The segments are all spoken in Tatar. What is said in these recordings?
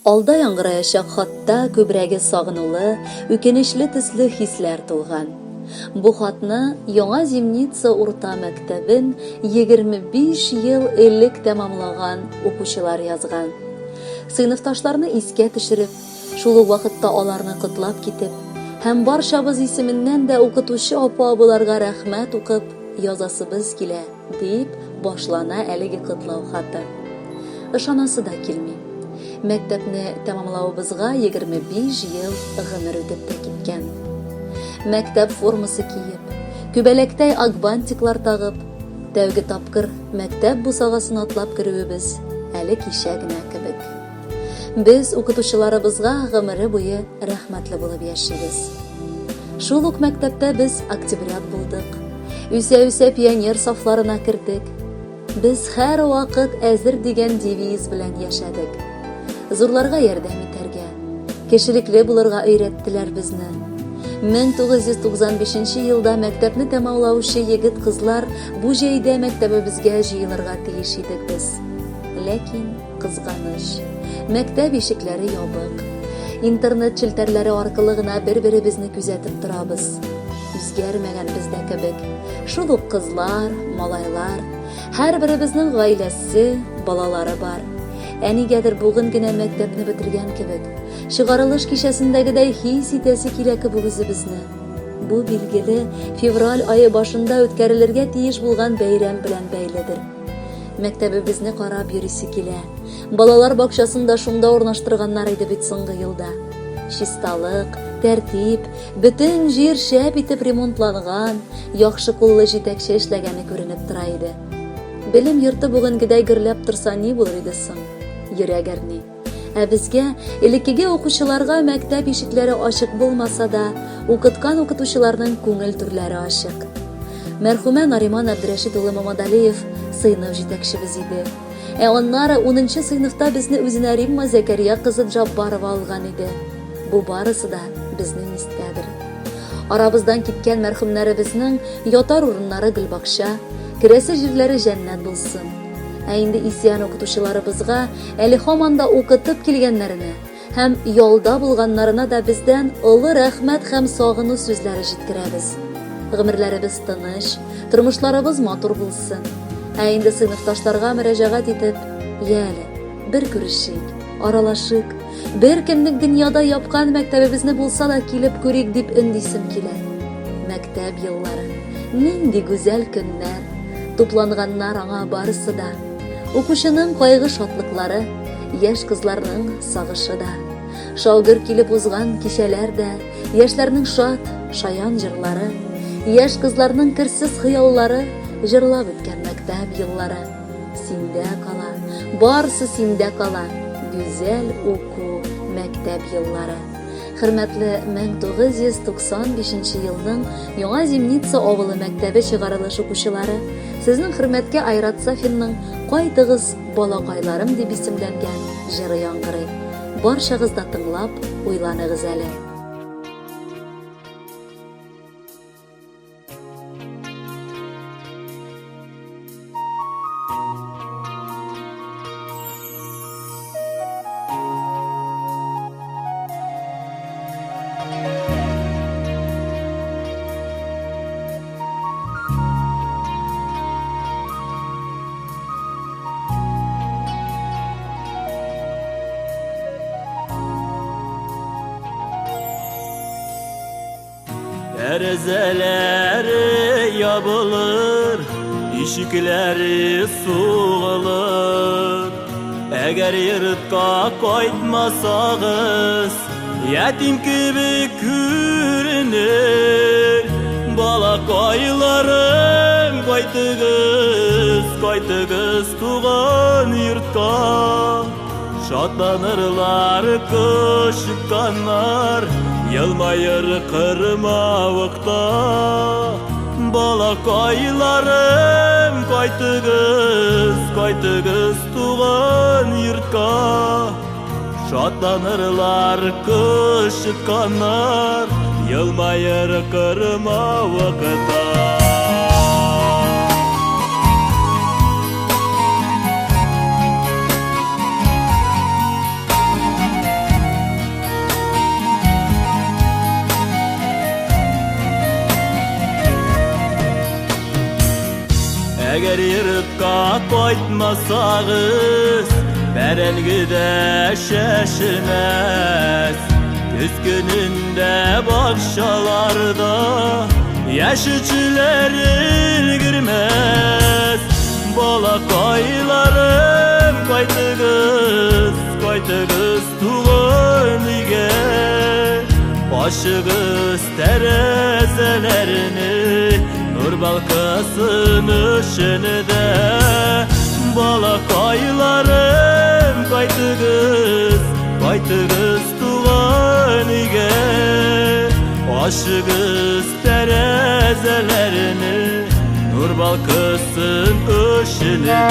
Алда яңгыраячак хатта күбрәге сагынулы, үкенечле төсле хисләр тулган. Бу хатны Яңа Зимница урта мәктәбен 25 ел элек тәмамлаган укучылар язган. Сыйныфташларны искә төшереп, шул ук вакытта аларны котлап китеп, һәм барчабыз исеменнән дә укытучы апа-абыларга рәхмәт укып язасыбыз килә, дип башлана әлеге котлау хаты. Ышанасы да килми. Мәктәпне тәмамлавыбызга 25 ел гомер үтеп тә киткән. Мәктәп формасы киеп, күбәләктәй акбантиклар тагып, тәүге тапкыр мәктәп бусагасын атлап керүебез әле кичә генә кебек. Без укытучыларыбызга гомере буе рәхмәтле булып яшибез. Шул ук мәктәптә без октябрят булдык. Үсә-үсә пионер сафларына кердек. Без һәр вакыт әзер дигән девиз белән яшәдек. Зурларга ярдәм итәргә, кешелекле булырга өйрәттеләр безне. 1995 елда мәктәпне тәмамлаучы егет-кызлар бу җәйдә мәктәбебезгә җыелырга тиеш идек без. Ләкин кызганыч, мәктәп ишекләре ябык. Интернет челтәрләре аркылы гына бер-беребезне күзәтеп торабыз. Үзгәрмәгән бездә кебек. Шул ук кызлар, малайлар, һәрберебезнең гаиләсе, балалары бар. Әнигәдер бүген генә мәктәпне бетергән кебек, чыгарылыш кичәсендәгедәй хис итәсе килә кебек үзебезне. Бу билгеле февраль айы башында үткәрелергә тиеш булган бәйрәм белән бәйледер. Мәктәбебезне карап йөрисе килә. Балалар бакчасында шунда урнаштырганнар иде бит соңгы елда. Чисталык, тәртип, бөтен җир шәп итеп ремонтланган, яхшы куллы җитәкче эшләгәне күренеп тора иде. Белем йорты бүгенгедәй гөрләп торса ни булыр иде соң? Йөрәк әрни. Ә безгә, элеккеге укучыларга мәктәп ишекләре ачык булмаса да, укыткан укытучыларның күңел түрләре ачык. Мәрхүмә Нариман Абдрәшит улы Мамадалиев сыйныф җитәкчебез иде. Ә аннары 10нчы сыйныфта безне үзенә Римма Зәкәрия кызы Джаббарова алган иде. Бу барысы да безнең истәдер. Арабыздан киткән мәрхүмнәребезнең ятар урыннары гөлбакча, керәсе җирләре җәннәт булсын. Ә инде исән укытучыларыбызга әле һаман да укытып килгәннәренә һәм ялда булганнарына да бездән олы рәхмәт һәм сагыну сүзләре җиткерәбез. Гомерләребез тыныч, тормышларыбыз матур булсын. Ә инде сыйныфташларга мөрәҗәгать итеп, "Яле, бер күрешик, аралашык, бер кемнең дөньяда япкан мәктәбебезне булса да килеп күрик" дип өндисем килә. Мәктәп еллары, нинди гүзәл көннәр, тупланганнар аңа барысы да. Укучының кайгы шатлыклары, яшь кызларның сагышы да. Шаугыр килеп узган кичәләр дә, яшьләрнең шат, шаян җырлары, яшь кызларның керсез хыяллары, җырлап үткән мәктәп еллары. Синдә кала, барысы синдә кала. Гүзәл уку мәктәп еллары. Хөрмәтле 1995 елның Яңа Зимница авылы мәктәбе чыгарылыш укучылары, сезнең хөрмәткә Айрат Сафинның "Кайтыгыз, балакайларым" дип исемләнгән җыры яңгырый. Барчагыз да тыңлап, уйланыгыз әле. Tərəzələri yabılır, işikləri suğulur. Əgər yırtqa qaytmasağız, yetim gibi görünür. Balakaylarım qaytığız, qaytığız tuğan yırtqa. Şatlanırlar kışıkkanlar, yılmayır kırmavıqta. Balakaylarım qaytığız, qaytığız tuğan yurtqa. Şatlanırlar kışıkkanlar, yılmayır kırmavıqta. Егер йортка кайтмасагыз, бәрәңгедә шәшенәс. Көз көнендә бакчаларда яшелчәләр өлгермәс. Балакайларым, кайтыгыз, кайтыгыз туган өйгә. Ачыгыз тәрәзәләрне, нур балкысын ишенде. Балакайларым, кайтыгыз, кайтыгыз туган өйгә. Ачыгыз тәрәзәләрне, нур балкысын ишенде.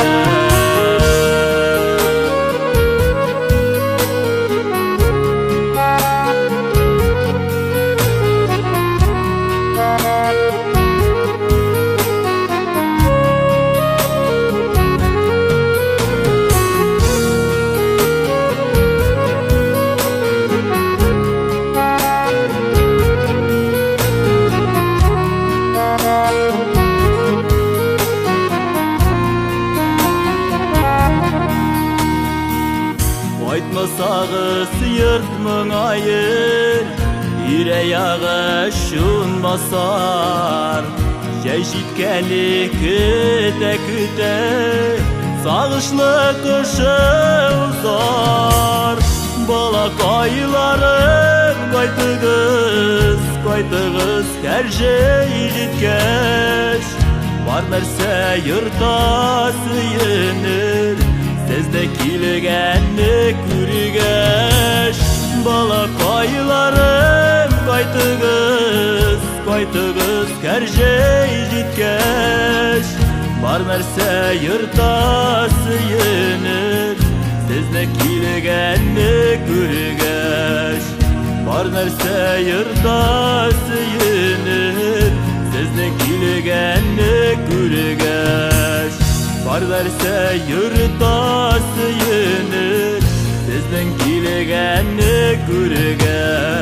Кайтмасагыз йорт моңайыр, йөрәгә шун басар. Җәй җиткәне көтә-көтә, сагышлы кышы узар. Балакайларым, кайтыгыз, кайтыгыз, һәр җәй җиткәч. Бар нәрсә йортта сөенер, сездә килгәнне күргәч. Балакайларым, кайтыгыз, кайтыгыз, һәр җәй җиткәч. Бар нәрсә йортта сөенер, сездә килгәнне күргәч. Бар нәрсә йортта сөенер, сездә килгәнне күргәч. Бар нәрсә йортта сөенер, сездән килгәнне күргәч.